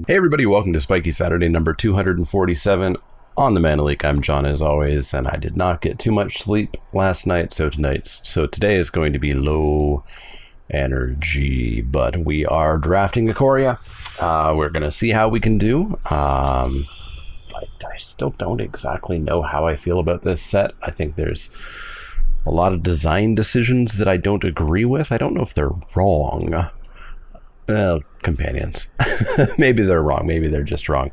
Hey everybody, welcome to Spikey Saturday number 247 on the Leek. I'm John as always, and I did not get too much sleep last night, so today is going to be low energy, but we are drafting Ikoria. We're going to see how we can do. I still don't exactly know how I feel about this set. I think there's a lot of design decisions that I don't agree with. I don't know if they're wrong. Companions. Maybe they're wrong. Maybe they're just wrong.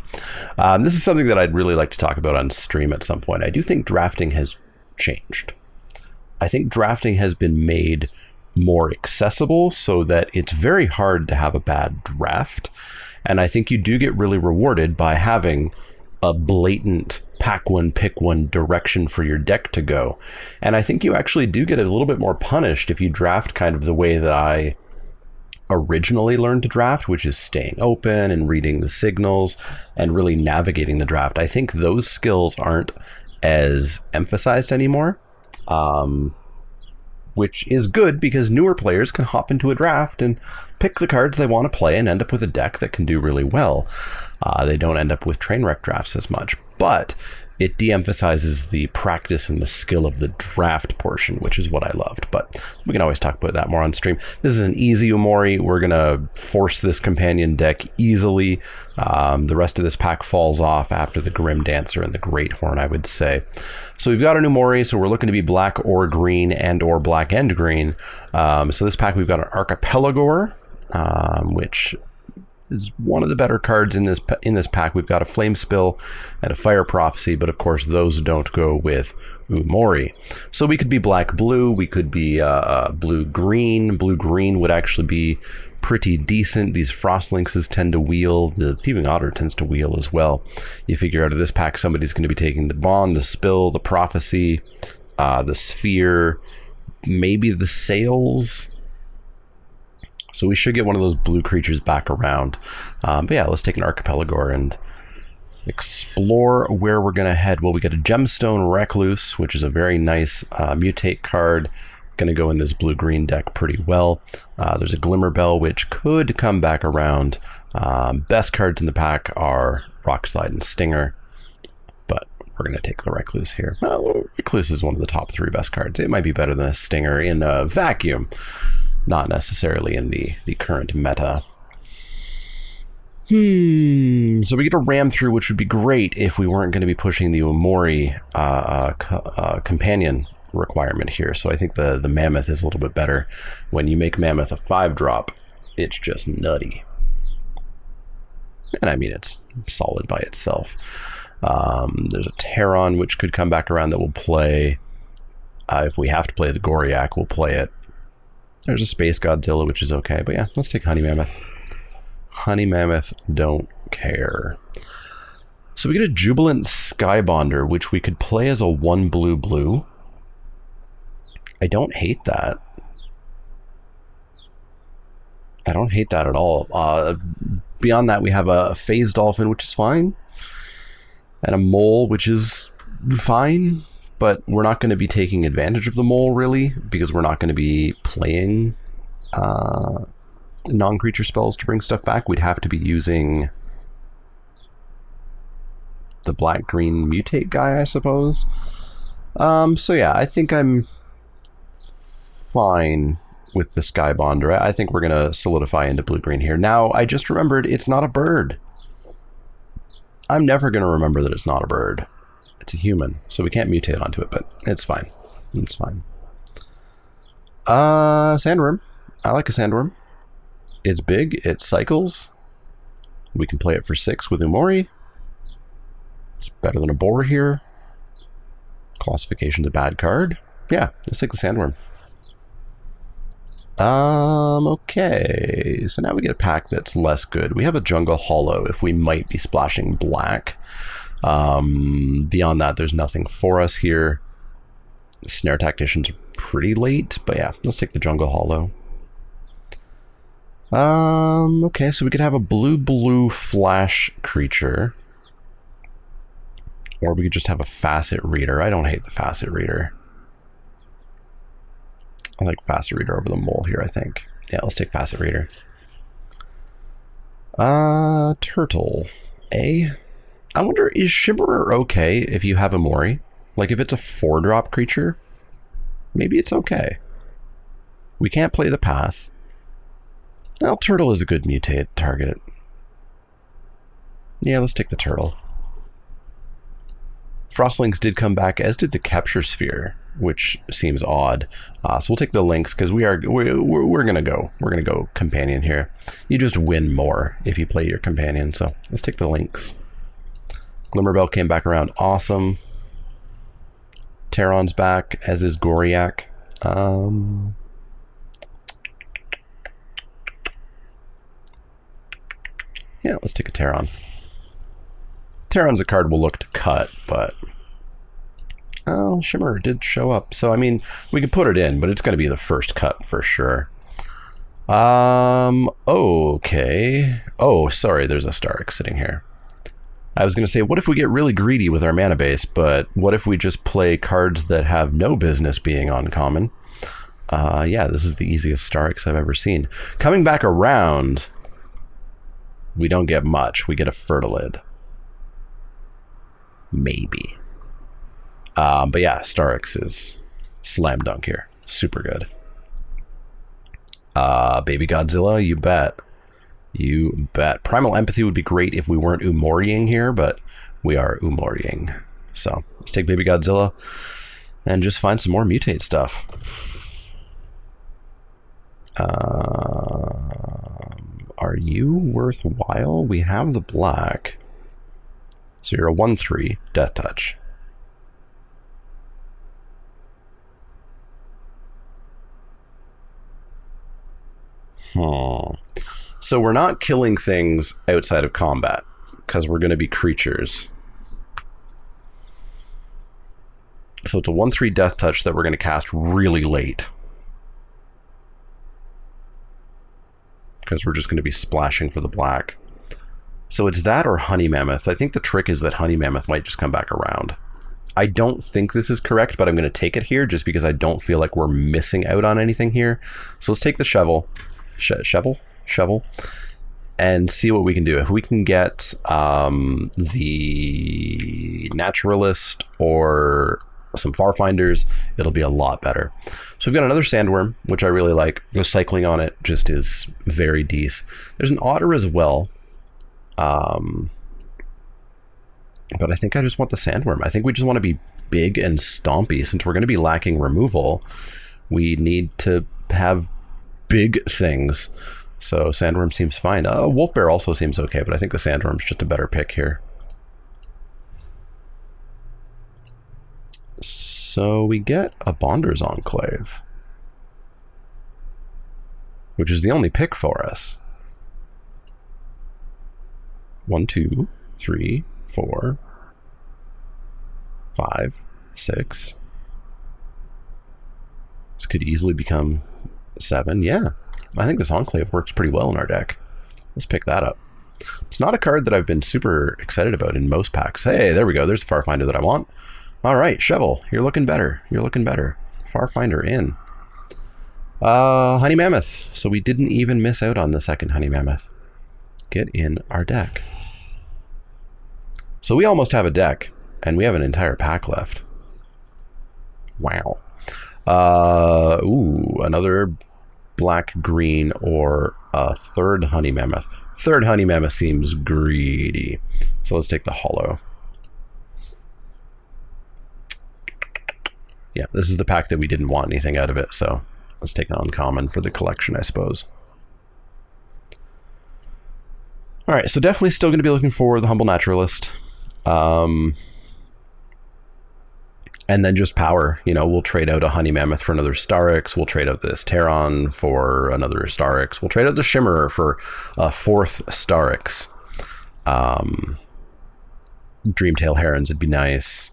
This is something that I'd really like to talk about on stream at some point. I do think drafting has changed. I think drafting has been made more accessible so that it's very hard to have a bad draft. And I think you do get really rewarded by having a blatant pack one, pick one direction for your deck to go. And I think you actually do get a little bit more punished if you draft kind of the way that I originally learned to draft, which is staying open and reading the signals and really navigating the draft. I think those skills aren't as emphasized anymore, which is good because newer players can hop into a draft and pick the cards they want to play and end up with a deck that can do really well. They don't end up with train wreck drafts as much, but it de-emphasizes the practice and the skill of the draft portion, which is what I loved. But we can always talk about that more on stream. This is an easy Umori. We're going to force this companion deck easily. The rest of this pack falls off after the Grim Dancer and the Great Horn, I would say. So we've got an Umori, so we're looking to be black or green and or black and green. So this pack, we've got an Archipelago, which is one of the better cards in this pack. We've got a Flame Spill and a Fire Prophecy, but of course those don't go with Umori. So we could be black-blue, we could be blue-green. Blue-green would actually be pretty decent. These Frost Lynxes tend to wheel. The Thieving Otter tends to wheel as well. You figure out of this pack, somebody's going to be taking the Bond, the Spill, the Prophecy, the Sphere, maybe the Sails. So we should get one of those blue creatures back around. But yeah, let's take an Archipelago and explore where we're going to head. Well, we get a Gemstone Recluse, which is a very nice mutate card. Going to go in this blue-green deck pretty well. There's a Glimmerbell, which could come back around. Best cards in the pack are Rockslide and Stinger, but we're going to take the Recluse here. Recluse is one of the top 3 best cards. It might be better than a Stinger in a vacuum. Not necessarily in the current meta. So we get a ram through, which would be great if we weren't going to be pushing the Umori companion requirement here. So I think the Mammoth is a little bit better. When you make Mammoth a 5-drop, it's just nutty. And I mean, it's solid by itself. There's a Terron, which could come back around that will play. If we have to play the Goriak, we'll play it. There's a Space Godzilla, which is okay. But yeah, let's take Honey Mammoth. Honey Mammoth, don't care. So we get a Jubilant Skybonder, which we could play as a 1 blue-blue. I don't hate that. I don't hate that at all. Beyond that, we have a Phase Dolphin, which is fine. And a Mole, which is fine. But we're not going to be taking advantage of the Mole, really, because we're not going to be playing non-creature spells to bring stuff back. We'd have to be using the black-green mutate guy, I suppose. So yeah, I think I'm fine with the Skybonder. I think we're going to solidify into blue-green here. Now, I just remembered it's not a bird. I'm never going to remember that it's not a bird. It's a human, so we can't mutate onto it, but it's fine. It's fine. Sandworm. I like a Sandworm. It's big. It cycles. We can play it for 6 with Umori. It's better than a Boar here. Classification's a bad card. Yeah, let's take the Sandworm. Okay, so now we get a pack that's less good. We have a Jungle Hollow if we might be splashing black. Beyond that, there's nothing for us here. Snare Tactician's pretty late, but yeah, let's take the Jungle Hollow. Okay, so we could have a blue-blue flash creature. Or we could just have a Facet Reader. I don't hate the Facet Reader. I like Facet Reader over the Mole here, I think. Yeah, let's take Facet Reader. Turtle. A. I wonder, is Shimmerer okay if you have a Mori? Like, if it's a 4-drop creature, maybe it's okay. We can't play the path. Well, Turtle is a good mutate target. Yeah, let's take the Turtle. Frostlings did come back, as did the Capture Sphere, which seems odd. So we'll take the Lynx, because we're gonna go Companion here. You just win more if you play your Companion, so let's take the Lynx. Glimmerbell came back around, awesome. Terron's back, as is Goriak. Yeah, let's take a Terron. Terron's a card we'll look to cut, but... Oh, Shimmerer did show up. So, I mean, we could put it in, but it's going to be the first cut for sure. Okay. Oh, sorry, there's a Starix sitting here. I was going to say, what if we get really greedy with our mana base, but what if we just play cards that have no business being uncommon? Yeah, this is the easiest Starix I've ever seen. Coming back around, we don't get much. We get a Fertilid. Maybe. But yeah, Starix is slam dunk here. Super good. Baby Godzilla, you bet. You bet. Primal Empathy would be great if we weren't Umoriing here, but we are Umoriing. So let's take Baby Godzilla and just find some more mutate stuff. Are you worthwhile? We have the black. So you're a 1/3, Death Touch. So we're not killing things outside of combat, because we're going to be creatures. So it's a 1/3 Death Touch that we're going to cast really late. Because we're just going to be splashing for the black. So it's that or Honey Mammoth. I think the trick is that Honey Mammoth might just come back around. I don't think this is correct, but I'm going to take it here just because I don't feel like we're missing out on anything here. So let's take the Shovel. Shovel. And see what we can do. If we can get the Naturalist or some Farfinders, it'll be a lot better. So we've got another Sandworm, which I really like. Recycling on it just is very decent. There's an Otter as well. But I think I just want the Sandworm. I think we just want to be big and stompy. Since we're going to be lacking removal, we need to have big things. So Sandworm seems fine. Wolf Bear also seems okay, but I think the Sandworm's just a better pick here. So we get a Bonder's Enclave, which is the only pick for us. 1, 2, 3, 4, 5, 6. This could easily become 7. Yeah, I think this Enclave works pretty well in our deck. Let's pick that up. It's not a card that I've been super excited about in most packs. Hey, there we go. There's the Farfinder that I want. All right, Shovel, you're looking better. You're looking better. Farfinder in. Honey Mammoth. So we didn't even miss out on the second Honey Mammoth. Get in our deck. So we almost have a deck, and we have an entire pack left. Wow. Ooh, another black, green, or a third Honey Mammoth. Third Honey Mammoth seems greedy. So let's take the Hollow. Yeah, this is the pack that we didn't want anything out of it, so let's take an uncommon for the collection, I suppose. All right, so definitely still going to be looking for the Humble Naturalist. And then just power. You know, we'll trade out a Honey Mammoth for another Starix. We'll trade out this Terron for another Starix. We'll trade out the Shimmerer for a 4th Starix. Dreamtail Herons would be nice.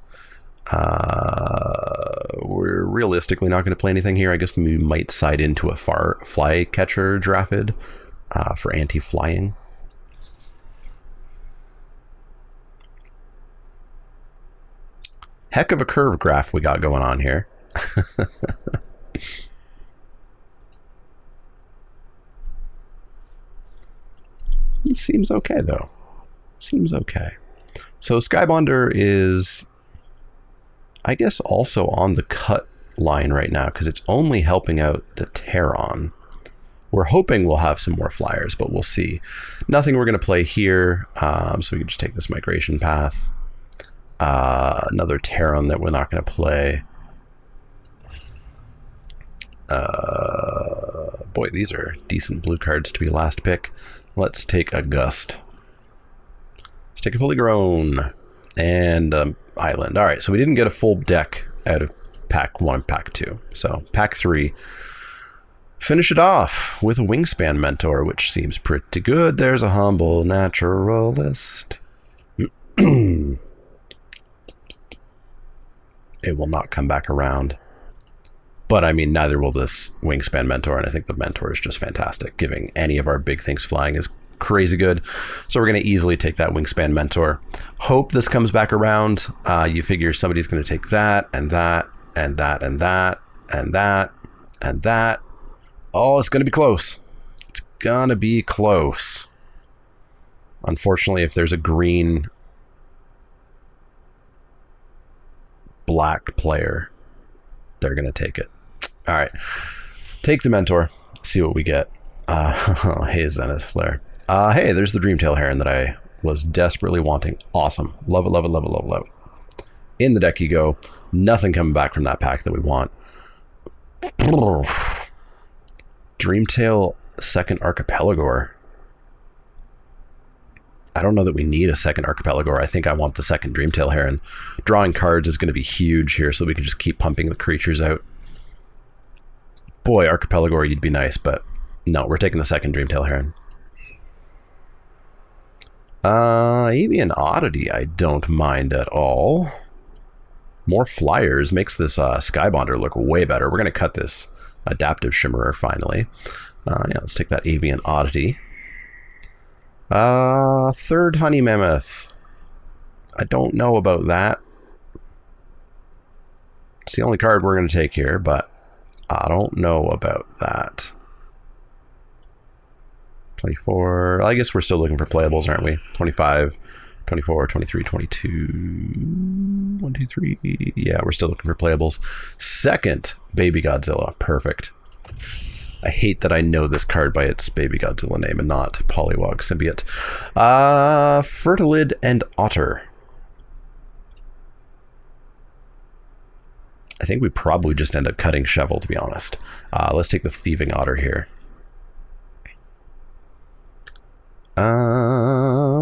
We're realistically not going to play anything here. I guess we might side into a Flycatcher Girafid for anti-flying. Heck of a curve graph we got going on here. Seems okay, though. Seems okay. So Skybonder is, I guess, also on the cut line right now because it's only helping out the Terran. We're hoping we'll have some more flyers, but we'll see. Nothing we're going to play here, so we can just take this migration path. Another Terran that we're not going to play. Boy, these are decent blue cards to be last pick. Let's take a Gust. Let's take a fully grown and Island. All right, so we didn't get a full deck out of pack 1 and pack 2. So pack 3, finish it off with a Wingspan Mentor, which seems pretty good. There's a Humble Naturalist. It will not come back around. But, I mean, neither will this Wingspan Mentor, and I think the Mentor is just fantastic. Giving any of our big things flying is crazy good. So we're going to easily take that Wingspan Mentor. Hope this comes back around. You figure somebody's going to take that, and that, and that, and that, and that, and that. Oh, it's going to be close. It's going to be close. Unfortunately, if there's a green black player, they're going to take it. All right. Take the Mentor. See what we get. Hey, Zenith Flare. Hey, there's the Dreamtail Heron that I was desperately wanting. Awesome. Love it, love it, love it, love it, love it. In the deck you go. Nothing coming back from that pack that we want. Dreamtail second Archipelagore. I don't know that we need a second Archipelagore. I think I want the second Dreamtail Heron. Drawing cards is going to be huge here, so we can just keep pumping the creatures out. Boy, Archipelagore, you'd be nice, but no, we're taking the second Dreamtail Heron. Avian Oddity, I don't mind at all. More flyers makes this Skybonder look way better. We're going to cut this Adaptive Shimmerer finally. Yeah, let's take that Avian Oddity. Third Honey Mammoth. I don't know about that. It's the only card we're going to take here, but I don't know about that. 24. I guess we're still looking for playables, aren't we? 25, 24, 23, 22. 1, 2, 3. Yeah, we're still looking for playables. Second Baby Godzilla. Perfect. I hate that I know this card by its Baby Godzilla name and not Poliwag Symbiote. Fertilid and Otter. I think we probably just end up cutting Shovel, to be honest. Let's take the Thieving Otter here.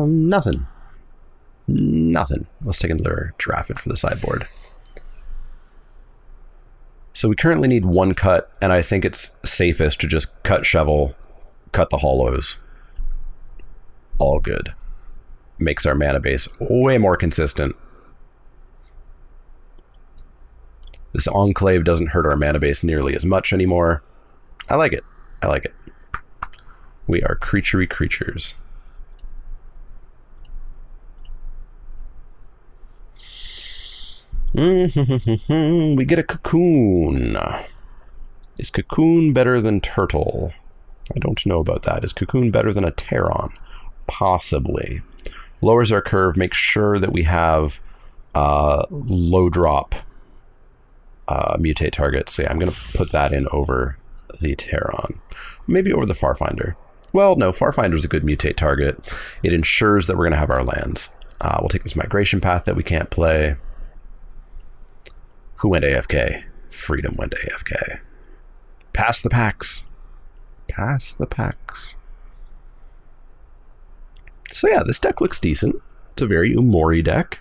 Nothing. Nothing. Let's take another Giraffid for the sideboard. So we currently need one cut, and I think it's safest to just cut Shovel, cut the hollows. All good. Makes our mana base way more consistent. This Enclave doesn't hurt our mana base nearly as much anymore. I like it. I like it. We are creaturey creatures. We get a Cocoon. Is Cocoon better than Turtle? I don't know about that. Is Cocoon better than a Terran? Possibly. Lowers our curve. Makes sure that we have low drop mutate targets. So yeah, I'm going to put that in over the Terran. Maybe over the Farfinder. Well, no, Farfinder's a good mutate target. It ensures that we're going to have our lands. We'll take this migration path that we can't play. Who went AFK? Freedom went AFK. Pass the packs. Pass the packs. So yeah, this deck looks decent. It's a very Umori deck.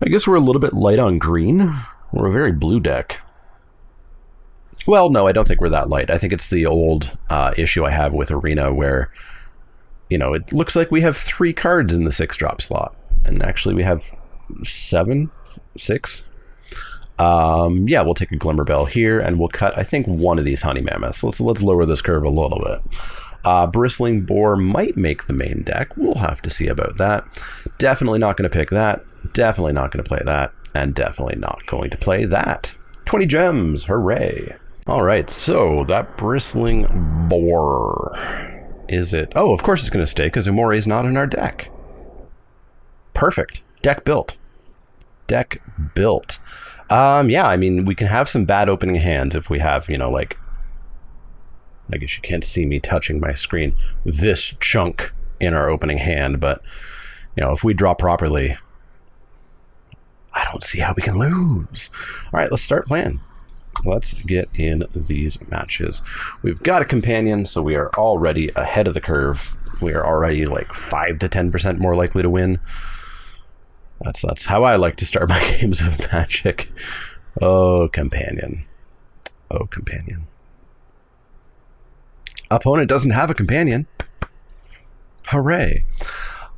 I guess we're a little bit light on green. We're a very blue deck. Well, no, I don't think we're that light. I think it's the old issue I have with Arena where, you know, it looks like we have 3 cards in the 6-drop slot. And actually we have 7, 6. Yeah, we'll take a Glimmerbell here, and we'll cut, I think, one of these Honey Mammoths. Let's lower this curve a little bit. Bristling Boar might make the main deck. We'll have to see about that. Definitely not going to pick that. Definitely not going to play that. And definitely not going to play that. 20 gems. Hooray. All right, so that Bristling Boar. is it? Oh, of course it's going to stay because Umori is not in our deck. Perfect. Deck built. Deck built. Yeah, I mean, we can have some bad opening hands if we have, you know, like, I guess you can't see me touching my screen, this chunk in our opening hand, but, you know, if we draw properly, I don't see how we can lose. All right, let's start playing. Let's get in these matches. We've got a companion, so we are already ahead of the curve. We are already like 5 to 10% more likely to win. That's how I like to start my games of Magic. Oh, companion. Oh, companion. Opponent doesn't have a companion. Hooray.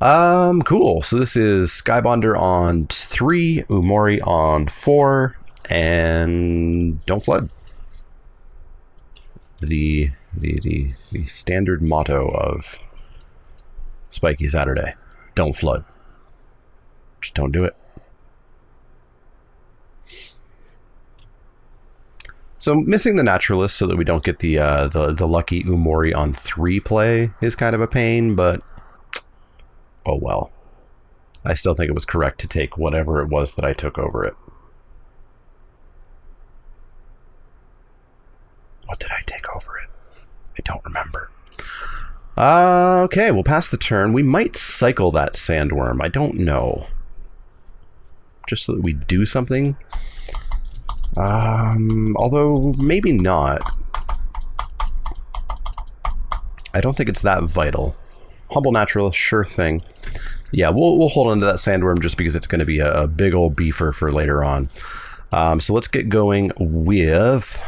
Cool. So this is Skybonder on 3, Umori on 4, and don't flood. The standard motto of Spikey Saturday. Don't flood. Just don't do it. So missing the Naturalist so that we don't get the lucky Umori on 3 play is kind of a pain, but oh well. I still think it was correct to take whatever it was that I took over it. What did I take over it? I don't remember. Okay, we'll pass the turn. We might cycle that Sandworm. I don't know. Just so that we do something. Although maybe not. I don't think it's that vital. Humble Naturalist, sure thing. Yeah, we'll hold on to that Sandworm just because it's going to be a big old beefer for later on. So let's get going with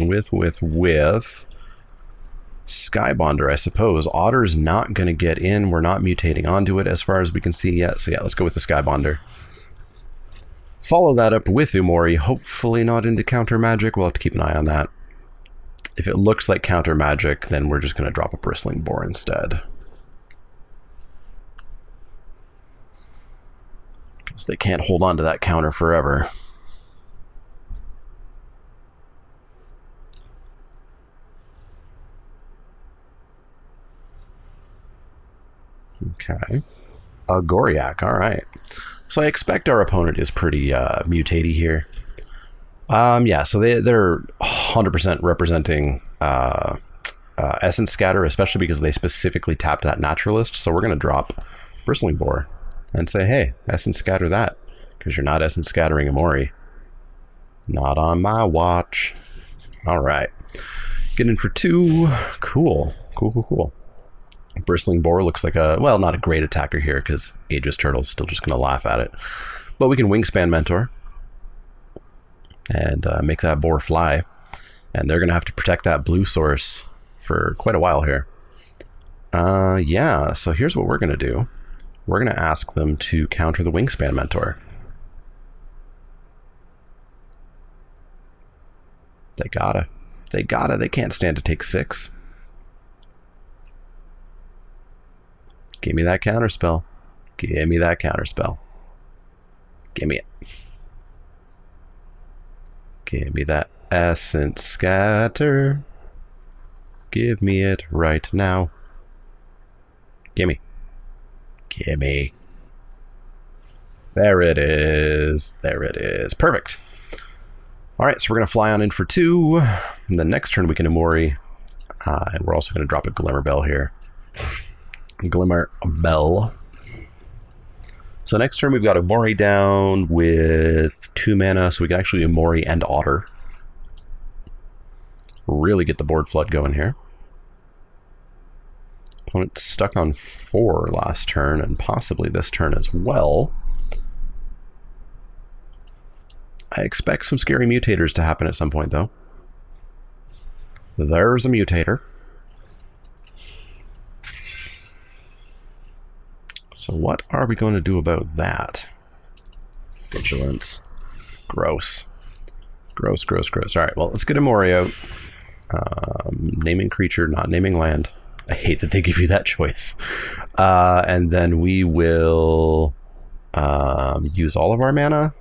with Skybonder, I suppose. Otter's not going to get in. We're not mutating onto it as far as we can see yet. So yeah, let's go with the Skybonder. Follow that up with Umori. Hopefully not into counter magic. We'll have to keep an eye on that. If it looks like counter magic, then we're just going to drop a Bristling Boar instead. Because they can't hold on to that counter forever. Okay. A Goriak, alright. So I expect our opponent is pretty mutatey here. Yeah, so they're 100% representing Essence Scatter, especially because they specifically tapped that Naturalist. So we're going to drop Bristling Boar and say, hey, Essence Scatter that, because you're not Essence Scattering Umori. Not on my watch. Alright. Get in for 2. Cool. Cool. Bristling Boar looks like a, well, not a great attacker here because Aegis Turtle's still just going to laugh at it. But we can Wingspan Mentor and make that boar fly. And they're going to have to protect that blue source for quite a while here. Yeah, so here's what we're going to do. We're going to ask them to counter the Wingspan Mentor. They gotta. They can't stand to take 6. Give me that counterspell. Give me that counterspell. Give me it. Give me that Essence Scatter. Give me it right now. Gimme. Gimme. There it is. There it is. Perfect. Alright, so we're going to fly on in for 2. And the next turn we can Umori. And we're also going to drop a Glimmer Bell here. Glimmer Bell. So next turn we've got Umori down with 2 mana, so we can actually Umori and Otter. Really get the board flood going here. Opponent stuck on 4 last turn, and possibly this turn as well. I expect some scary mutators to happen at some point, though. There's a mutator. So what are we going to do about that? Vigilance. Gross. Gross. All right, well, let's get Umori out. Naming creature, not naming land. I hate that they give you that choice. And then we will use all of our mana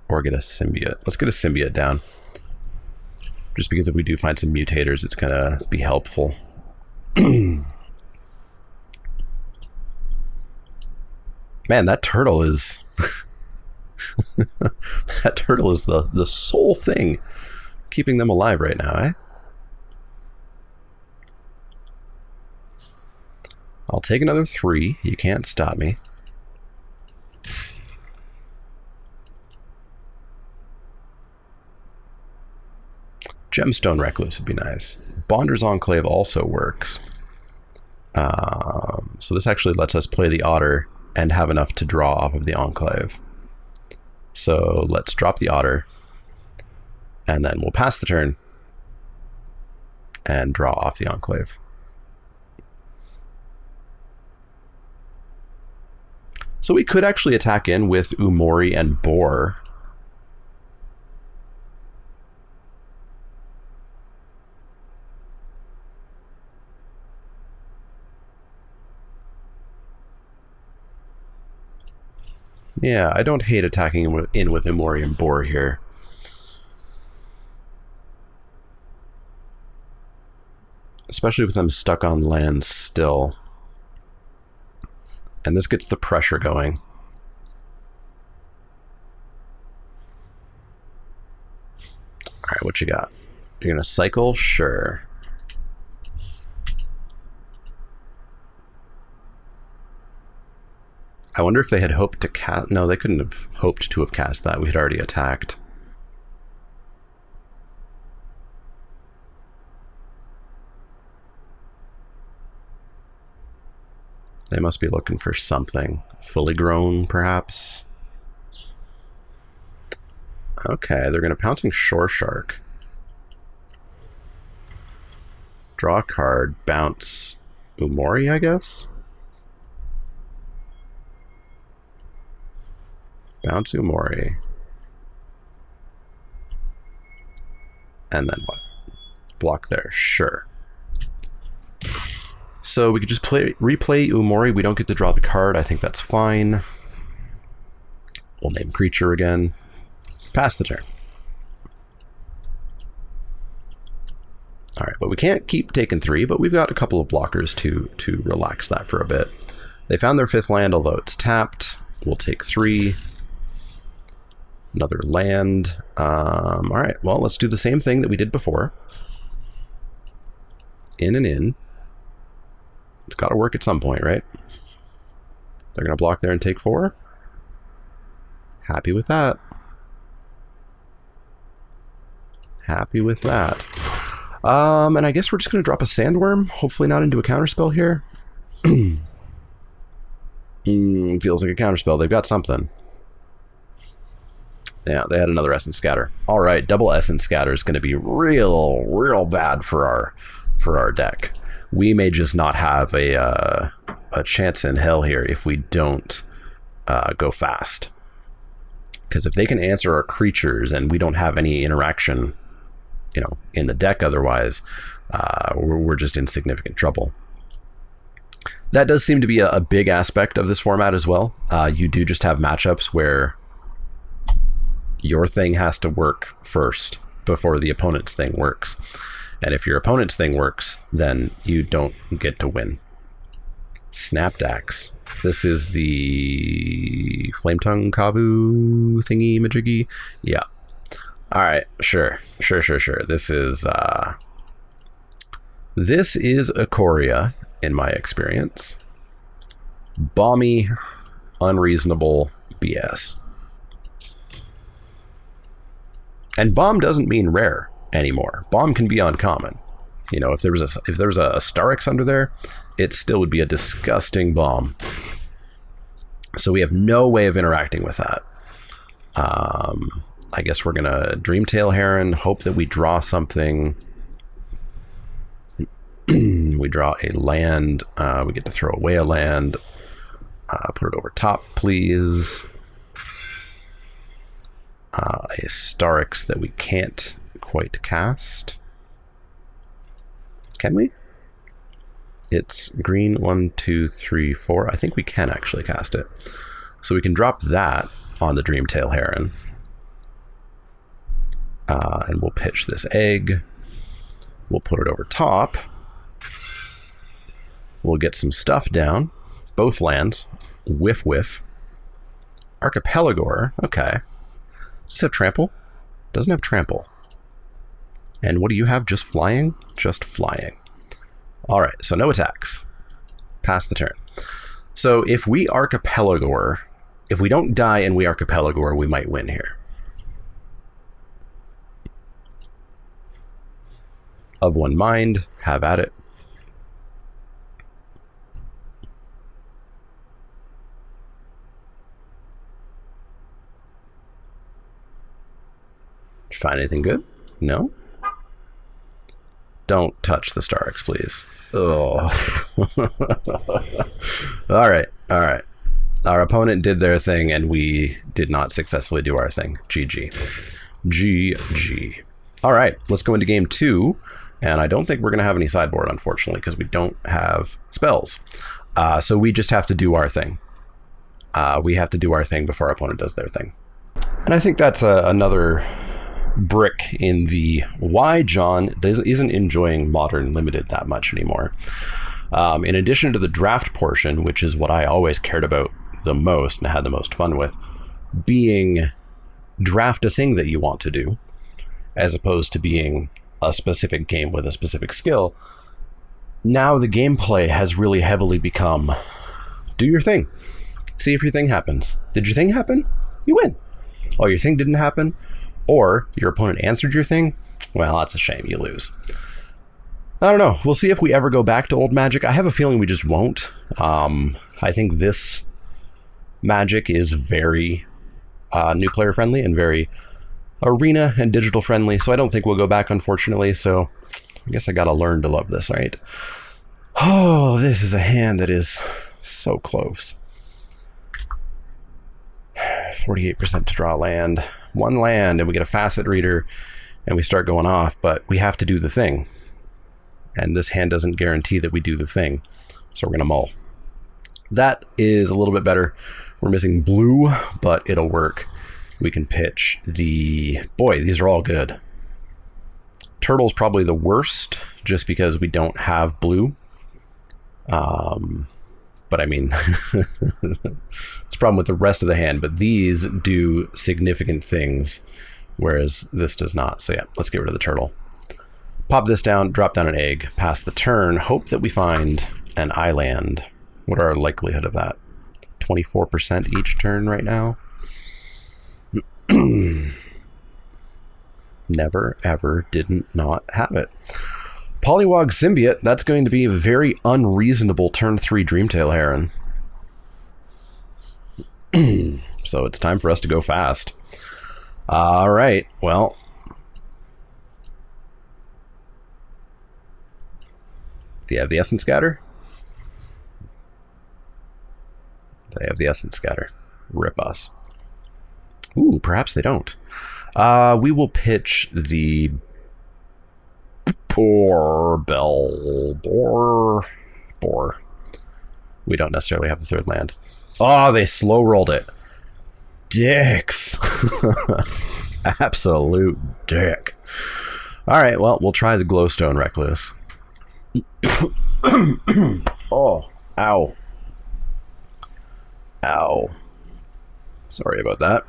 or get a symbiote. Let's get a symbiote down. Just because if we do find some mutators, it's going to be helpful. Man, that turtle is... that turtle is the sole thing keeping them alive right now, eh? I'll take another 3. You can't stop me. Gemstone Recluse would be nice. Bonder's Enclave also works. So this actually lets us play the Otter and have enough to draw off of the Enclave. So let's drop the Otter, and then we'll pass the turn and draw off the Enclave. So we could actually attack in with Umori and Boar. Yeah, I don't hate attacking in with Umori and Boar here. Especially with them stuck on land still. And this gets the pressure going. Alright, what you got? You're gonna cycle? Sure. I wonder if they had hoped to cast... No, they couldn't have hoped to have cast that. We had already attacked. They must be looking for something. Fully grown, perhaps? Okay, they're going to Pouncing Shore Shark. Draw a card, bounce Umori, I guess? Bounce Umori. And then what? Block there, sure. So we could just replay Umori. We don't get to draw the card. I think that's fine. We'll name creature again. Pass the turn. Alright, but we can't keep taking 3, but we've got a couple of blockers to relax that for a bit. They found their 5th land, although it's tapped. We'll take 3. Another land. Alright, well, let's do the same thing that we did before. In and in. It's got to work at some point, right? They're going to block there and take 4. Happy with that. Happy with that. And I guess we're just going to drop a Sandworm. Hopefully not into a counterspell here. Feels like a counterspell. They've got something. Yeah, they had another Essence Scatter. All right, double Essence Scatter is going to be real bad for our deck. We may just not have a chance in hell here if we don't go fast. Because if they can answer our creatures and we don't have any interaction, you know, in the deck otherwise, we're just in significant trouble. That does seem to be a big aspect of this format as well. You do just have matchups where your thing has to work first before the opponent's thing works. And if your opponent's thing works, then you don't get to win. Snapdax. This is the Flametongue Kavu thingy majiggy. Yeah. Alright, sure. This is Ikoria, in my experience. Balmy, unreasonable BS. And bomb doesn't mean rare anymore. Bomb can be uncommon. You know, if there was a Starix under there, it still would be a disgusting bomb. So we have no way of interacting with that. I guess we're gonna Dreamtail Heron, hope that we draw something. We draw a land. We get to throw away a land. Put it over top, please. A Starix that we can't quite cast. Can we? It's green 1, 2, 3, 4. I think we can actually cast it. So we can drop that on the Dreamtail Heron. And we'll pitch this egg. We'll put it over top. We'll get some stuff down. Both lands. Whiff, whiff. Archipelagor. Okay. Does it have trample? Doesn't have trample. And what do you have? Just flying? Just flying. All right, so no attacks. Pass the turn. So if we Archipelagor, if we don't die and we Archipelagor, we might win here. Of one mind, have at it. Find anything good? No? Don't touch the Starks, please. Oh. All right. Our opponent did their thing, and we did not successfully do our thing. GG. GG. All right, let's go into game 2. And I don't think we're going to have any sideboard, unfortunately, because we don't have spells. So we just have to do our thing. We have to do our thing before our opponent does their thing. And I think that's another brick in the why John isn't enjoying Modern Limited that much anymore. In addition to the draft portion, which is what I always cared about the most and had the most fun with, being draft a thing that you want to do, as opposed to being a specific game with a specific skill. Now the gameplay has really heavily become, do your thing. See if your thing happens. Did your thing happen? You win. Oh, your thing didn't happen? Or your opponent answered your thing? Well, that's a shame. You lose. I don't know. We'll see if we ever go back to old Magic. I have a feeling we just won't. I think this Magic is very new player friendly and very arena and digital friendly, so I don't think we'll go back, unfortunately. So I guess I gotta learn to love this, right? Oh, this is a hand that is so close. 48% to draw land. One land, and we get a facet reader, and we start going off, but we have to do the thing. And this hand doesn't guarantee that we do the thing, so we're gonna mull. That is a little bit better. We're missing blue, but it'll work. We can pitch the... Boy, these are all good. Turtle's probably the worst, just because we don't have blue. But I mean, it's a problem with the rest of the hand, but these do significant things, whereas this does not. So yeah, let's get rid of the turtle. Pop this down, drop down an egg, pass the turn, hope that we find an island. What are our likelihood of that? 24% each turn right now? Never, ever, didn't not have it. Polywog Symbiote, that's going to be a very unreasonable turn 3 Dreamtail Heron. So it's time for us to go fast. Alright, well. Do you have the Essence Scatter? They have the Essence Scatter. Rip us. Ooh, perhaps they don't. We will pitch the Boar. We don't necessarily have the third land. Oh, they slow rolled it. Dicks. Absolute dick. All right, well, we'll try the Glowstone Recluse. Oh, ow. Ow. Sorry about that.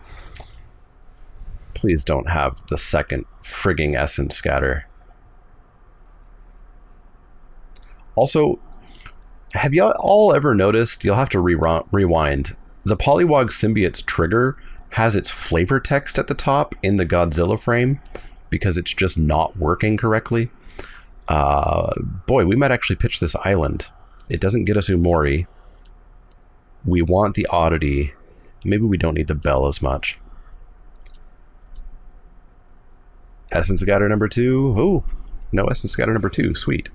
Please don't have the second frigging Essence Scatter. Also, have y'all all ever noticed, you'll have to rewind, the Polywog Symbiote's trigger has its flavor text at the top in the Godzilla frame because it's just not working correctly. Boy, we might actually pitch this island. It doesn't get us Umori. We want the Oddity. Maybe we don't need the Bell as much. Essence Scatter number 2. Oh, no Essence Scatter number 2. Sweet.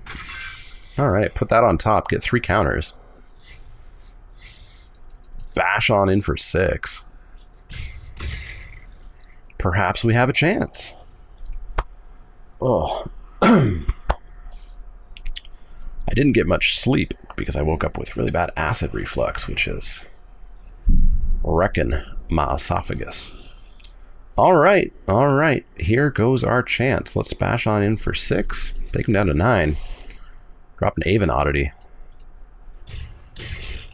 All right, put that on top. Get 3 counters. Bash on in for 6. Perhaps we have a chance. Oh. I didn't get much sleep because I woke up with really bad acid reflux, which is wrecking my esophagus. All right. Here goes our chance. Let's bash on in for 6. Take him down to 9. Drop an Avon Oddity.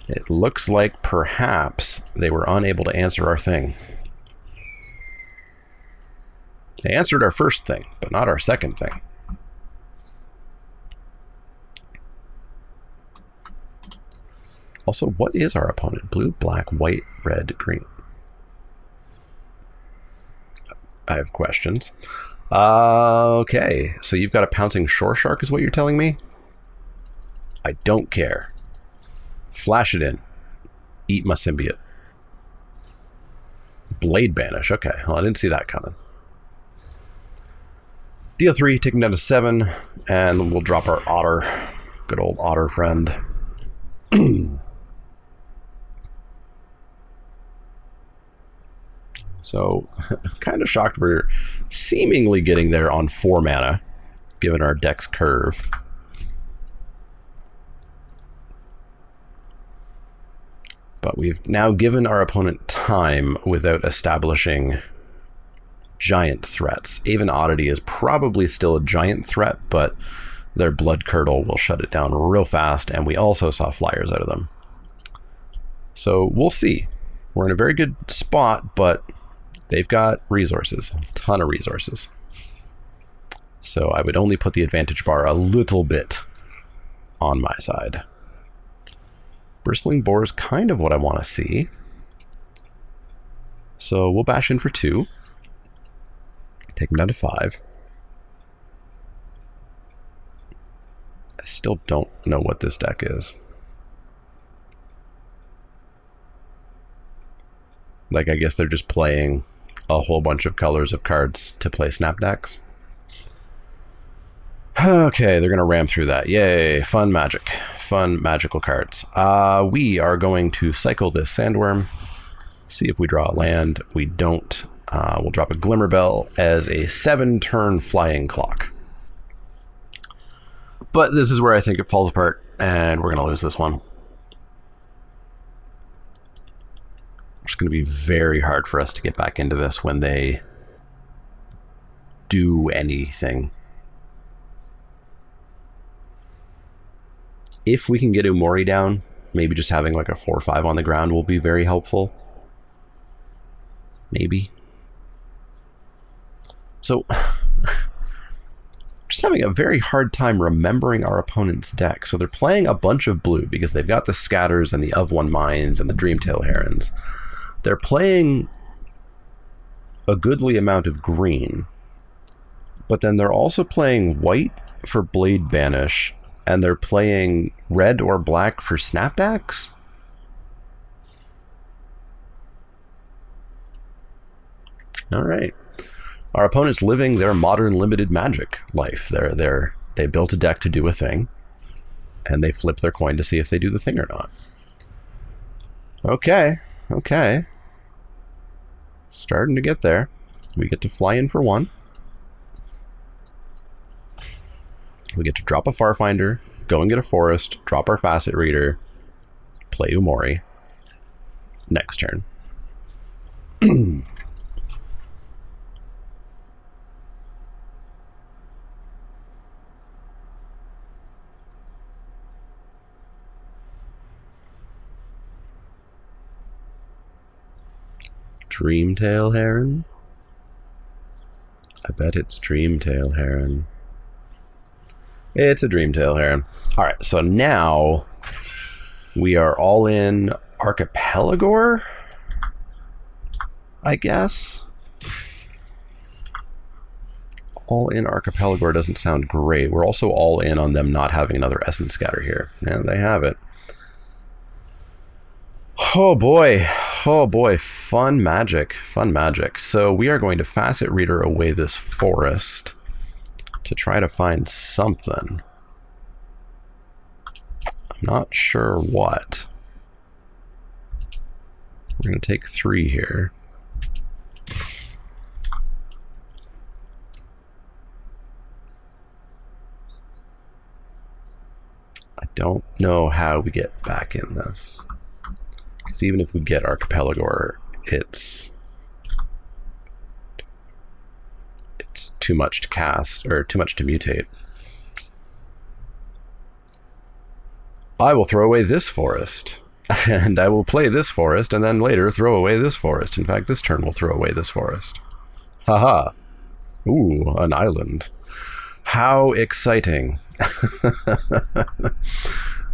It looks like perhaps they were unable to answer our thing. They answered our first thing, but not our second thing. Also, what is our opponent? Blue, black, white, red, green. I have questions. Okay, so you've got a pouncing shore shark is what you're telling me? I don't care. Flash it in. Eat my symbiote. Blade banish. Okay, well, I didn't see that coming. Deal 3, taking down to 7, and we'll drop our otter. Good old otter friend. So, kind of shocked we're seemingly getting there on 4 mana, given our deck's curve. But we've now given our opponent time without establishing giant threats. Avon Oddity is probably still a giant threat, but their Blood Curdle will shut it down real fast, and we also saw flyers out of them. So we'll see. We're in a very good spot, but they've got resources, a ton of resources. So I would only put the advantage bar a little bit on my side. Bristling Boar is kind of what I want to see. So we'll bash in for 2. Take him down to 5. I still don't know what this deck is. Like, I guess they're just playing a whole bunch of colors of cards to play snap decks. Okay, they're going to ram through that. Yay, fun magic. Fun magical cards. We are going to cycle this Sandworm. See if we draw a land. We don't. We'll drop a Glimmerbell as a 7-turn flying clock. But this is where I think it falls apart, and we're going to lose this one. It's going to be very hard for us to get back into this when they do anything. If we can get Umori down, maybe just having like a 4/5 on the ground will be very helpful. Maybe. So, just having a very hard time remembering our opponent's deck. So they're playing a bunch of blue because they've got the Scatters and the Of One Mines and the Dreamtail Herons. They're playing a goodly amount of green, but then they're also playing white for Blade Banish, and they're playing red or black for Snapbacks? All right. Our opponent's living their modern limited magic life. They built a deck to do a thing, and they flip their coin to see if they do the thing or not. Okay. Starting to get there. We get to fly in for 1. We get to drop a Farfinder, go and get a Forest, drop our Facet Reader, play Umori. Next turn. Dreamtail Heron? I bet it's Dreamtail Heron. It's a Dreamtail Heron. Alright, so now we are all in Archipelagor, I guess. All in Archipelagor doesn't sound great. We're also all in on them not having another Essence Scatter here. And they have it. Oh boy, fun magic. So we are going to Facet Reader away this Forest to try to find something. I'm not sure what. We're going to take 3 here. I don't know how we get back in this. Because even if we get Archipelagor, it's It's too much to cast, or too much to mutate. I will throw away this forest, and I will play this forest, and then later throw away this forest. In fact, this turn will throw away this forest. Haha. Ooh, an island. How exciting.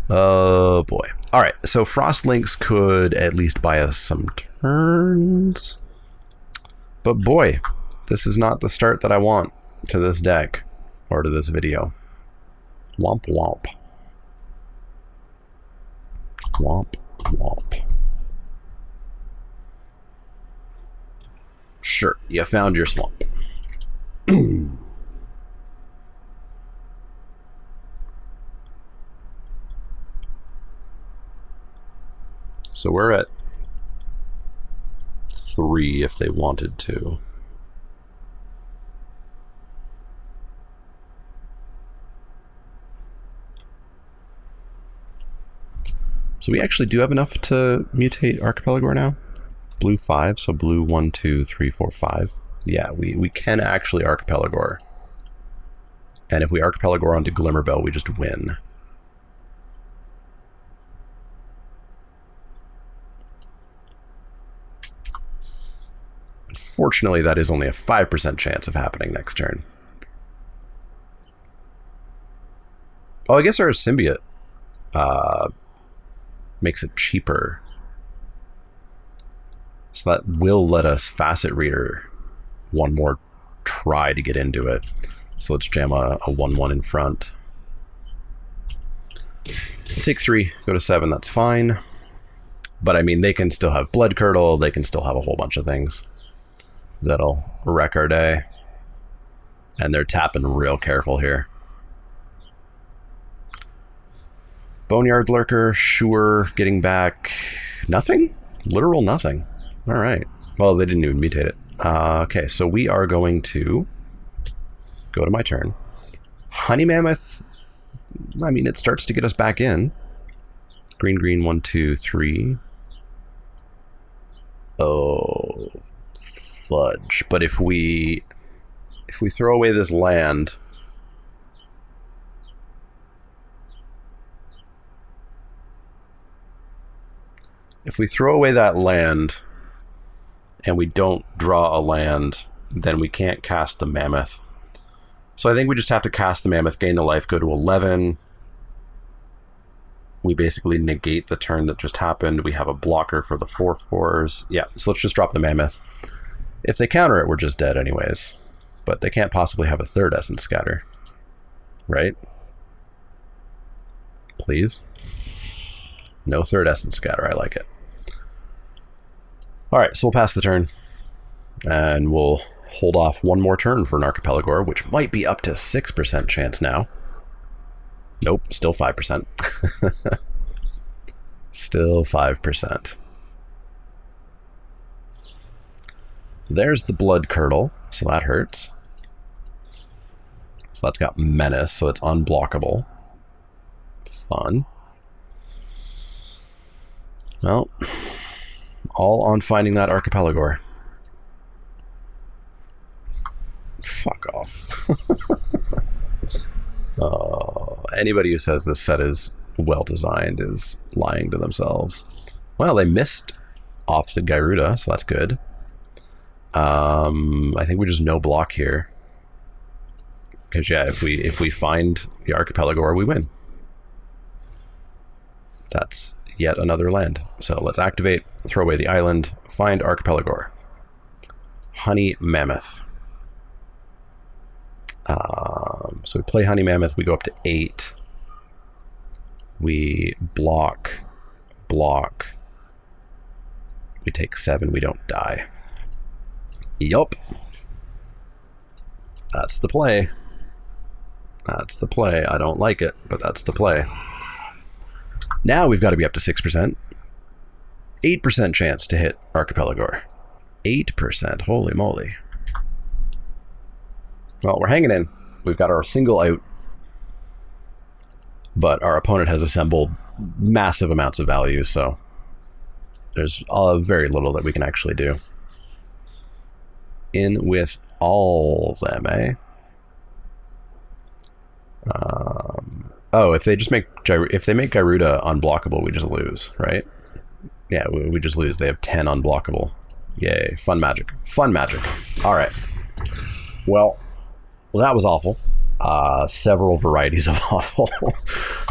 Oh boy. Alright, so Frostlynx could at least buy us some turns. But boy, this is not the start that I want to this deck, or to this video. Womp womp. Womp womp. Sure, you found your swamp. So we're at 3 if they wanted to. So we actually do have enough to mutate Archipelagore now. Blue 5, so blue 1, 2, 3, 4, 5. Yeah, we can actually Archipelagore. And if we Archipelagore onto Glimmerbell, we just win. Unfortunately, that is only a 5% chance of happening next turn. Oh, I guess our Symbiote makes it cheaper. So that will let us Facet Reader one more try to get into it. So let's jam a 1-1 in front. We'll take 3, go to 7, that's fine. But I mean, they can still have Blood Curdle, they can still have a whole bunch of things that'll wreck our day. And they're tapping real careful here. Boneyard Lurker, sure, getting back nothing? Literal nothing. All right. Well, they didn't even mutate it. Okay, so we are going to go to my turn. Honey Mammoth, I mean, it starts to get us back in. Green, green, 1, 2, 3. Oh, fudge. But if we throw away this land, if we throw away that land and we don't draw a land, then we can't cast the Mammoth. So I think we just have to cast the Mammoth, gain the life, go to 11. We basically negate the turn that just happened. We have a blocker for the 4/4s. Yeah, so let's just drop the Mammoth. If they counter it, we're just dead anyways. But they can't possibly have a third Essence Scatter. Right? Please? No third Essence Scatter, I like it. Alright, so we'll pass the turn. And we'll hold off one more turn for an Archipelagore, which might be up to 6% chance now. Nope, still 5%. Still 5%. There's the Blood Curdle, so that hurts. So that's got Menace, so it's unblockable. Fun. Well, all on finding that Archipelagore. Fuck off. Anybody who says this set is well designed is lying to themselves. Well, they missed off the Gyruda, so that's good. I think we just no block here. Because yeah, if we find the Archipelagore, we win. That's yet another land. So let's activate, throw away the island, find Archipelagore. Honey Mammoth. So we play Honey Mammoth, we go up to 8. We block. We take 7, we don't die. Yup. That's the play. That's the play. I don't like it, but that's the play. Now we've got to be up to 6%. 8% chance to hit Archipelagore. 8%. Holy moly. Well, we're hanging in. We've got our single out. But our opponent has assembled massive amounts of value, so there's very little that we can actually do. in with all of them, eh? Oh, if they just make Gyruda unblockable, we just lose, right? Yeah, we just lose. They have 10 unblockable. Yay, fun magic. Fun magic. All right. Well, that was awful. Several varieties of awful.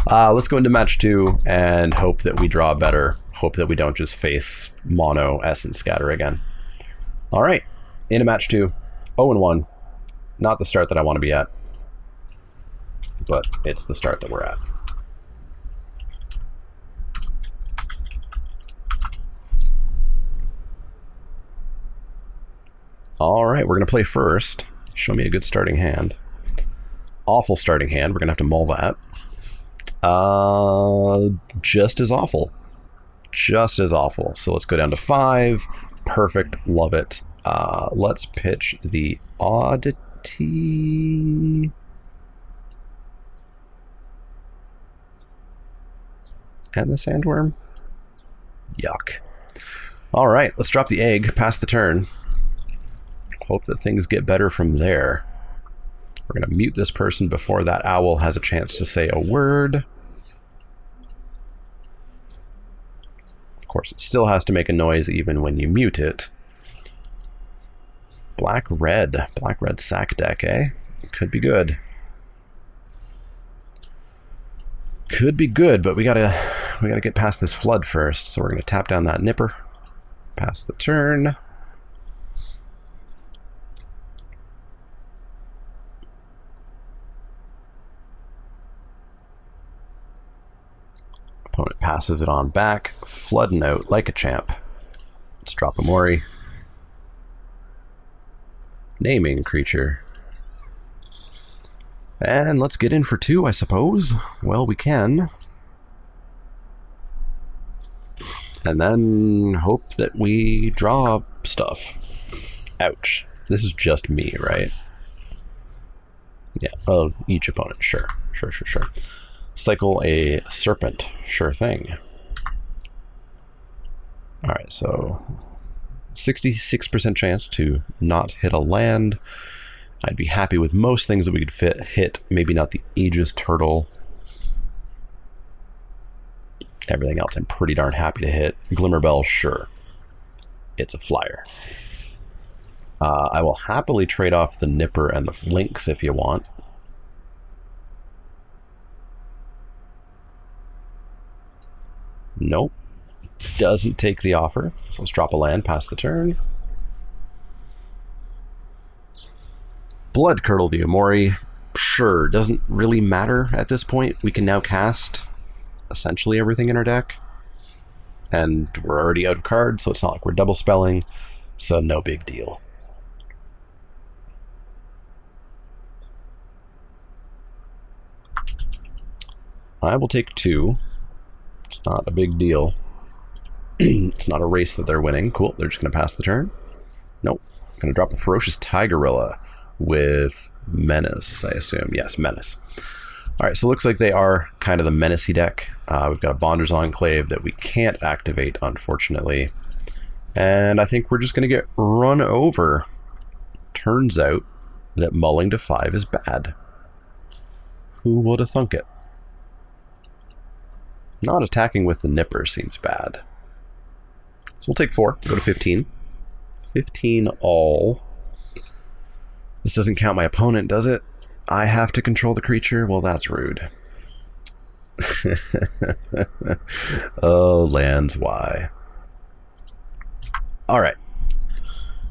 Let's go into match 2 and hope that we draw better. Hope that we don't just face mono Essence Scatter again. All right, into match 2. 0-1. Not the start that I want to be at, but it's the start that we're at. All right, we're going to play first. Show me a good starting hand. Awful starting hand. We're going to have to mull that. Just as awful. Just as awful. So let's go down to 5. Perfect. Love it. Let's pitch the Oddity. And the Sandworm. Yuck. All right, let's drop the egg. Pass the turn. Hope that things get better from there. We're going to mute this person before that owl has a chance to say a word. Of course, it still has to make a noise even when you mute it. Black-red. Black-red sack deck, eh? Could be good. Could be good, but we gotta get past this flood first. So we're going to tap down that Nipper. Pass the turn. Opponent passes it on back. Flood Note like a champ. Let's drop a Mori. Naming creature. And let's get in for 2, I suppose. Well, we can. And then hope that we draw stuff. Ouch. This is just me, right? Yeah. Oh, each opponent. Sure. Sure. Cycle a Serpent. Sure thing. Alright, so 66% chance to not hit a land. I'd be happy with most things that we could hit. Maybe not the Aegis Turtle. Everything else I'm pretty darn happy to hit. Glimmerbell, sure. It's a flyer. I will happily trade off the Nipper and the Lynx if you want. Nope. Doesn't take the offer. So let's drop a land, pass the turn. Blood Curdle the Amori. Sure, doesn't really matter at this point. We can now cast essentially everything in our deck. And we're already out of cards, so it's not like we're double spelling. So no big deal. I will take 2. It's not a big deal. It's not a race that they're winning. Cool, they're just going to pass the turn. Nope. Going to drop a Ferocious Tigerilla with Menace, I assume. Yes, Menace. Alright, so it looks like they are kind of the menacey deck. We've got a Bonder's Enclave that we can't activate, unfortunately. And I think we're just going to get run over. Turns out that mulling to 5 is bad. Who would have thunk it? Not attacking with the Nipper seems bad. So we'll take 4, go to 15. 15 all. This doesn't count my opponent, does it? I have to control the creature? Well, that's rude. Oh, lands, why? Alright.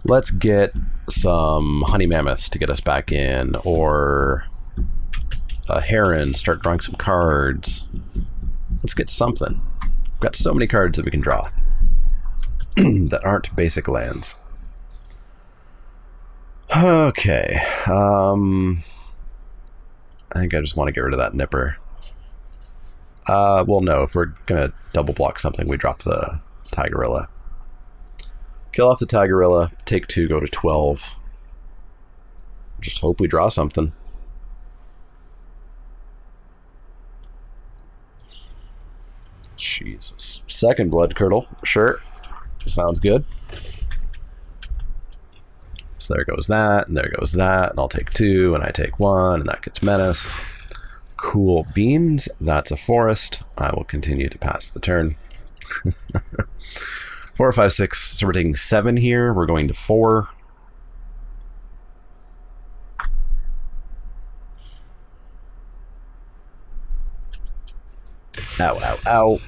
Let's get some Honey Mammoths to get us back in, or a Heron, start drawing some cards. Let's get something. We've got so many cards that we can draw that aren't basic lands. Okay. I think I just want to get rid of that Nipper. Well, no. If we're going to double block something, we drop the Tigerilla. Kill off the Tigerilla. Take 2, go to 12. Just hope we draw something. Jesus. Second Blood Curdle. Sure. Sounds good. So there goes that, and there goes that, and I'll take 2, and I take 1, and that gets Menace. Cool beans. That's a forest. I will continue to pass the turn. 4, 5, 6. So we're taking 7 here. We're going to 4. Ow, ow, ow.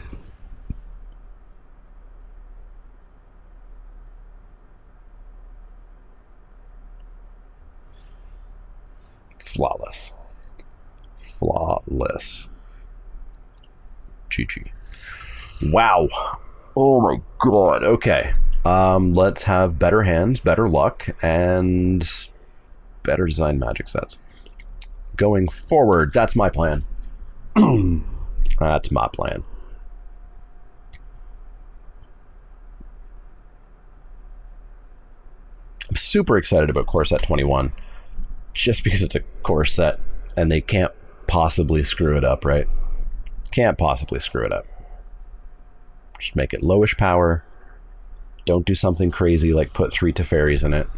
Flawless. Flawless. GG. Wow. Oh my god. Okay. Let's have better hands, better luck, and better design magic sets. Going forward, that's my plan. That's my plan. I'm super excited about core set 21. Just because it's a core set and they can't possibly screw it up, right? Can't possibly screw it up. Just make it lowish power. Don't do something crazy like put 3 Teferis in it.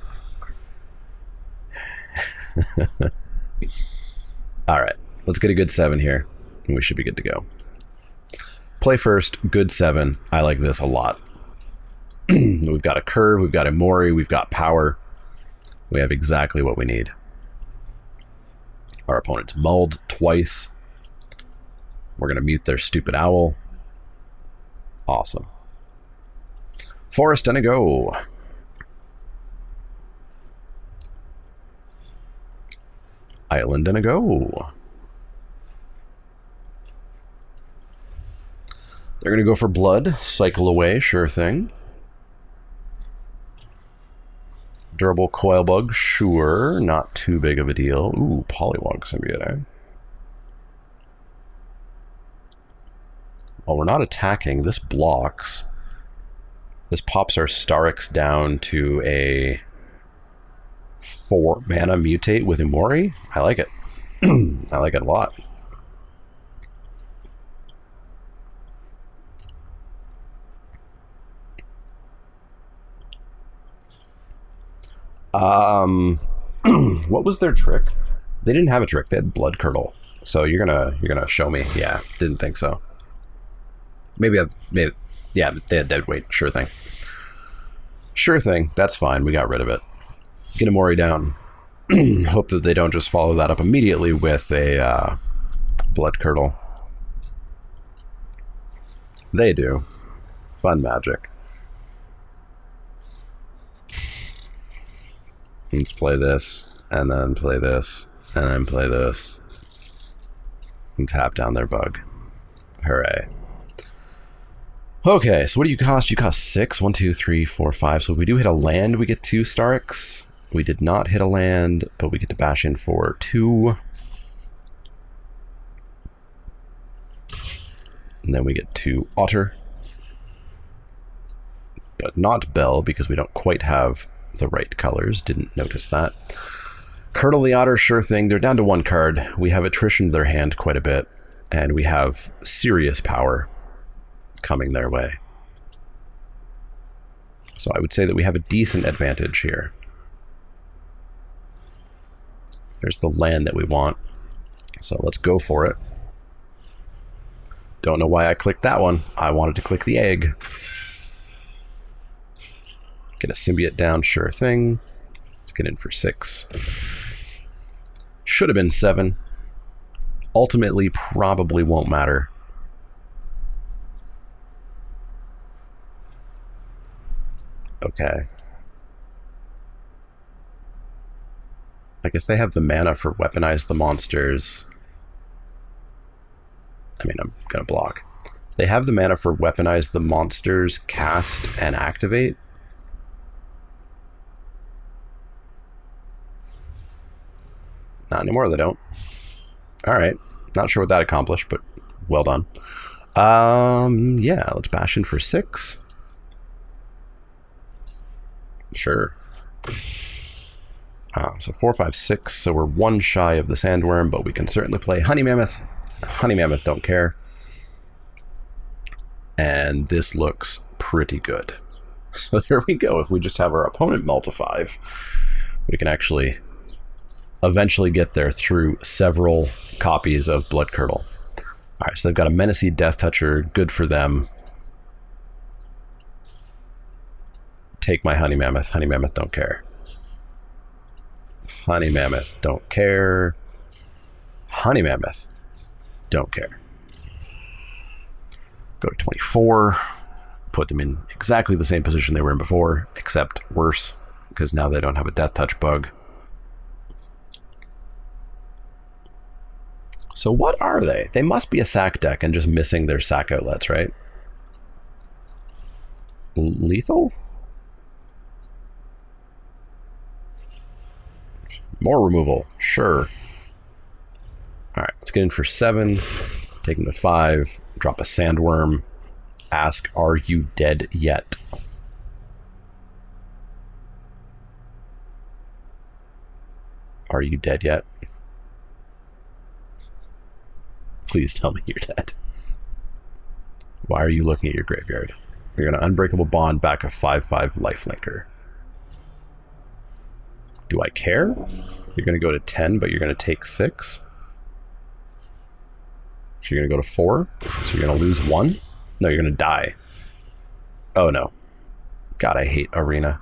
Alright, let's get a good 7 here, and we should be good to go. Play first, good 7. I like this a lot. We've got a curve, we've got a Mori, we've got power. We have exactly what we need. Our opponent's mulled twice. We're going to mute their stupid owl. Awesome. Forest and a go. Island and a go. They're going to go for blood. Cycle away, sure thing. Durable coil bug, sure. Not too big of a deal. Ooh, Polywog symbiote, eh? Well, we're not attacking. This blocks. This pops our Starix down to a 4 mana mutate with Umori. I like it. I like it a lot. What was their trick? They didn't have a trick. They had Blood Curdle. So you're gonna show me? Yeah, didn't think so. Maybe yeah, they had Dead Weight. Sure thing. Sure thing. That's fine. We got rid of it. Get a Mori down. Hope that they don't just follow that up immediately with a Blood Curdle. They do. Fun magic. Let's play this, and then play this, and then play this. And tap down their bug. Hooray. Okay, so what do you cost? You cost 6. 1, 2, 3, 4, 5. So if we do hit a land, we get 2 Starix. We did not hit a land, but we get to bash in for 2. And then we get 2 Otter. But not Bell, because we don't quite have the right colors. Didn't notice that. Curdle the Otter, sure thing. They're down to 1 card. We have attrition to their hand quite a bit, and we have serious power coming their way. So I would say that we have a decent advantage here. There's the land that we want. So let's go for it. Don't know why I clicked that one. I wanted to click the egg. Get a symbiote down, sure thing. Let's get in for 6. Should have been 7. Ultimately, probably won't matter. Okay. I guess they have the mana for weaponize the monsters. I mean, I'm gonna block. They have the mana for weaponize the monsters, cast, and activate. Not anymore, they don't. Alright. Not sure what that accomplished, but well done. Yeah, let's bash in for 6. Sure. So 4, 5, 6. So we're 1 shy of the Sandworm, but we can certainly play Honey Mammoth. Honey Mammoth don't care. And this looks pretty good. So there we go. If we just have our opponent multiply, We can actually eventually get there through several copies of Blood Curdle. Alright, so they've got a Menacey Death Toucher. Good for them. Take my Honey Mammoth. Honey Mammoth don't care. Honey Mammoth don't care. Honey Mammoth don't care. Go to 24. Put them in exactly the same position they were in before, except worse, because now they don't have a Death Touch bug. So what are they? They must be a sack deck and just missing their sack outlets, right? Lethal? More removal, sure. Alright, let's get in for 7. Take them to 5. Drop a Sandworm. Ask, are you dead yet? Are you dead yet? Please tell me you're dead. Why are you looking at your graveyard? You're going to Unbreakable Bond back a 5/5 lifelinker. Do I care? You're going to go to 10, but you're going to take 6. So you're going to go to 4. So you're going to lose 1. No, you're going to die. Oh no. God, I hate Arena.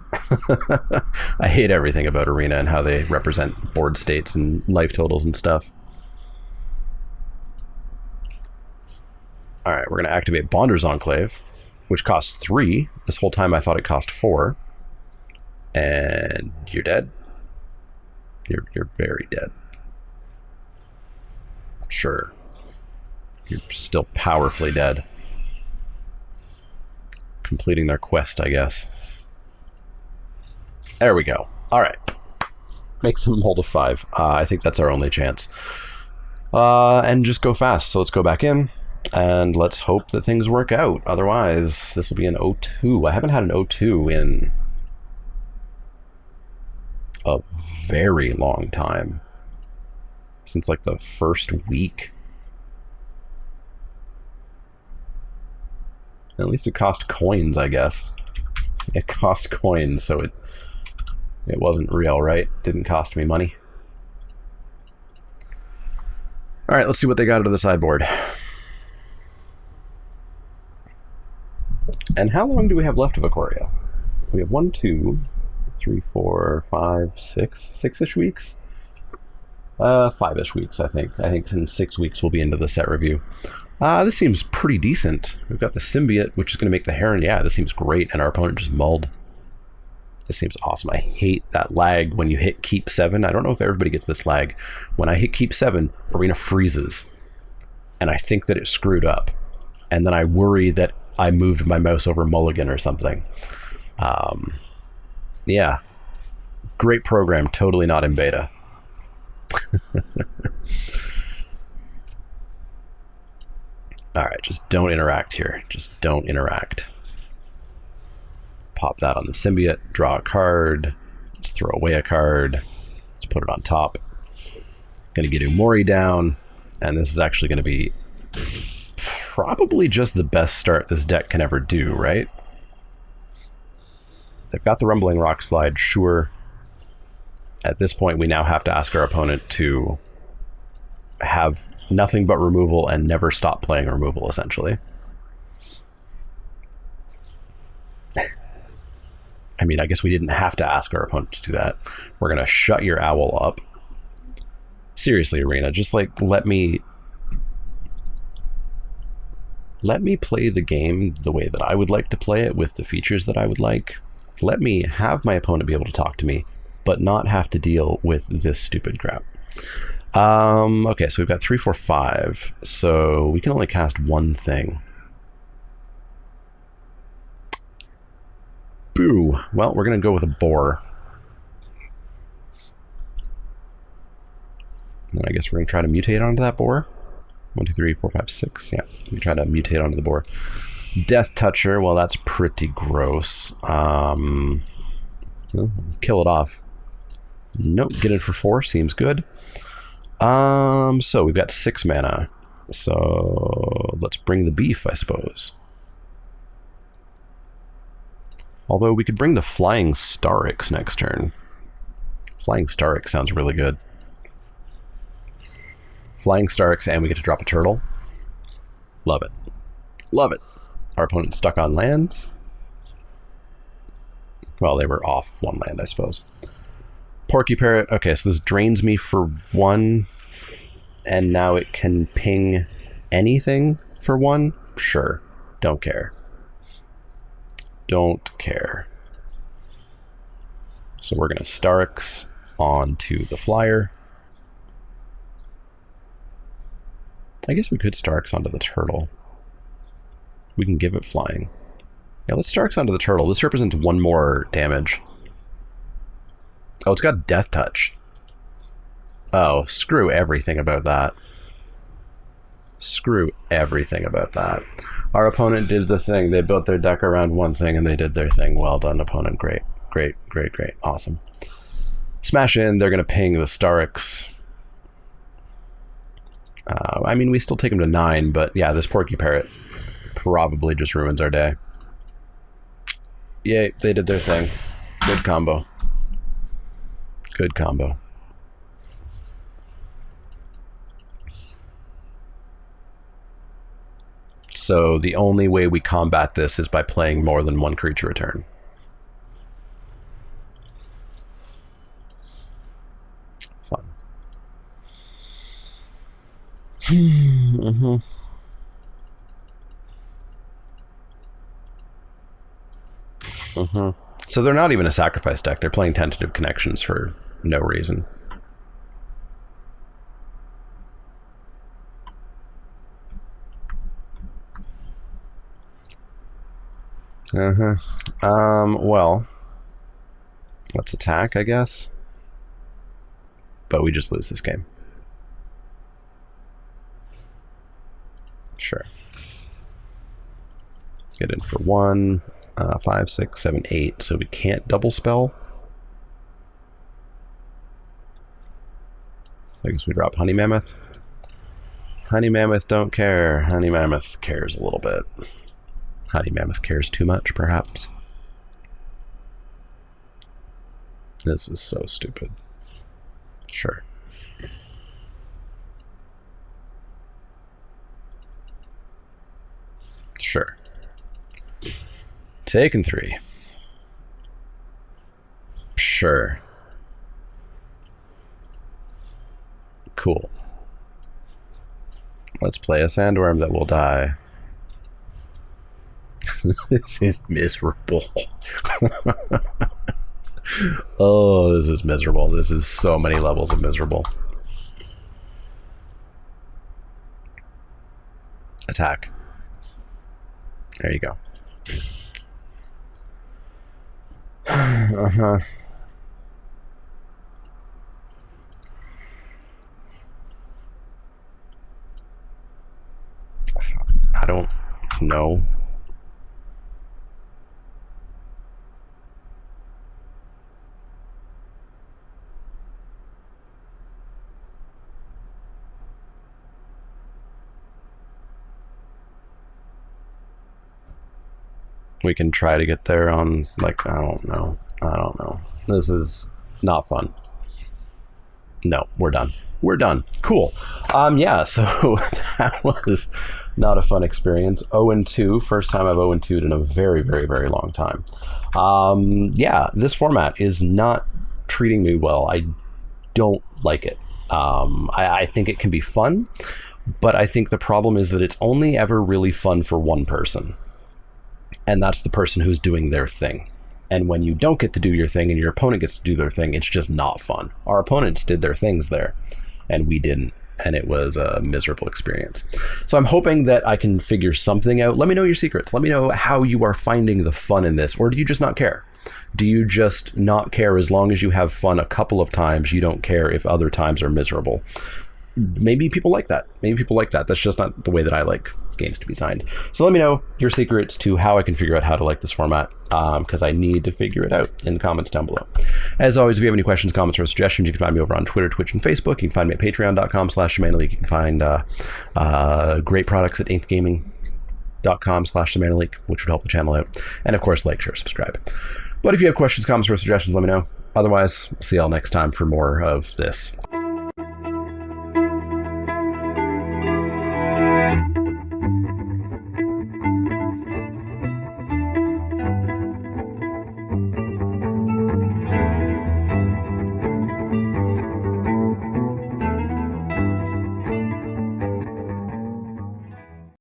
I hate everything about Arena and how they represent board states and life totals and stuff. Alright, we're going to activate Bonder's Enclave, which costs 3. This whole time I thought it cost 4. And you're dead. You're very dead. Sure. You're still powerfully dead. Completing their quest, I guess. There we go. Alright. Makes them hold a 5. I think that's our only chance. And just go fast. So let's go back in. And let's hope that things work out. Otherwise, this will be an 0-2. I haven't had an 0-2 in a very long time. Since like the first week. At least it cost coins, I guess. It cost coins, so it wasn't real, right? Didn't cost me money. Alright, let's see what they got out of the sideboard. And how long do we have left of Ikoria? We have 1, 2, 3, 4, 5, 6. 6-ish weeks? 5-ish weeks, I think. I think in 6 weeks we'll be into the set review. This seems pretty decent. We've got the Symbiote, which is going to make the Heron. Yeah, this seems great, and our opponent just mulled. This seems awesome. I hate that lag when you hit Keep 7. I don't know if everybody gets this lag. When I hit Keep 7, Arena freezes. And I think that it screwed up. And then I worry that I moved my mouse over Mulligan or something. Yeah. Great program, totally not in beta. Alright, just don't interact here. Just don't interact. Pop that on the Symbiote, draw a card, let's throw away a card, let's put it on top. Gonna get Umori down, and this is actually gonna be probably just the best start this deck can ever do, right? They've got the Rumbling Rock Slide, sure. At this point, we now have to ask our opponent to have nothing but removal and never stop playing removal, essentially. I mean, I guess we didn't have to ask our opponent to do that. We're going to shut your owl up. Seriously, Arena, just like let me play the game the way that I would like to play it with the features that I would like. Let me have my opponent be able to talk to me, but not have to deal with this stupid crap. Okay, so we've got 3, 4, 5. So we can only cast one thing. Boo. Well, we're going to go with a boar. And I guess we're going to try to mutate onto that boar. 1, 2, 3, 4, 5, 6. Yeah, we try to mutate onto the boar. Death Toucher, well, that's pretty gross. Well, kill it off. Nope, get it for 4, seems good. So we've got 6 mana. So let's bring the beef, I suppose. Although we could bring the Flying Starix next turn. Flying Stark sounds really good. Flying Starks, and we get to drop a turtle. Love it. Love it. Our opponent's stuck on lands. Well, they were off one land, I suppose. Porky Parrot. Okay, so this drains me for 1, and now it can ping anything for 1? Sure. Don't care. Don't care. So we're going to Starks onto the flyer. I guess we could Starks onto the turtle. We can give it flying. Yeah, let's Starks onto the turtle. This represents 1 more damage. Oh, it's got Death Touch. Oh, screw everything about that. Screw everything about that. Our opponent did the thing. They built their deck around one thing and they did their thing. Well done, opponent. Great. Great, great, great. Awesome. Smash in. They're going to ping the Starks. I mean, we still take them to 9, but yeah, this Porky Parrot probably just ruins our day. Yay, they did their thing. Good combo. Good combo. So the only way we combat this is by playing more than 1 creature a turn. Fun. Mm-hmm. Mm-hmm. So they're not even a sacrifice deck. They're playing Tentative Connections for no reason. Well, let's attack, I guess. But we just lose this game. Sure. Get in for 1, 5, 6, 7, 8. So we can't double spell. So I guess we drop Honey Mammoth. Honey Mammoth don't care. Honey Mammoth cares a little bit. Honey Mammoth cares too much, perhaps. This is so stupid. Sure. Sure. Taken 3. Sure. Cool. Let's play a Sandworm that will die. This is miserable. Oh, this is miserable. This is so many levels of miserable. Attack. There you go. Uh-huh. I don't know. We can try to get there on, like, I don't know. This is not fun. No, we're done. We're done. Cool. Yeah, so that was not a fun experience. 0-2, first time I've 0-2'd in a very, very, very long time. Yeah, this format is not treating me well. I don't like it. I think it can be fun, but I think the problem is that it's only ever really fun for one person. And that's the person who's doing their thing. And when you don't get to do your thing and your opponent gets to do their thing, it's just not fun. Our opponents did their things there, and we didn't. And it was a miserable experience. So I'm hoping that I can figure something out. Let me know your secrets. Let me know how you are finding the fun in this. Or do you just not care? Do you just not care as long as you have fun a couple of times? You don't care if other times are miserable. Maybe people like that. Maybe people like that. That's just not the way that I like games to be designed. So let me know your secrets to how I can figure out how to like this format, because I need to figure it out in the comments down below. As always, if you have any questions, comments, or suggestions, you can find me over on Twitter, Twitch, and Facebook. You can find me at patreon.com/ShamanLeek. You can find great products at inkgaming.com. patreon.com/themanaleak, which would help the channel out. And of course, like, share, subscribe. But if you have questions, comments, or suggestions, let me know. Otherwise, see y'all next time for more of this.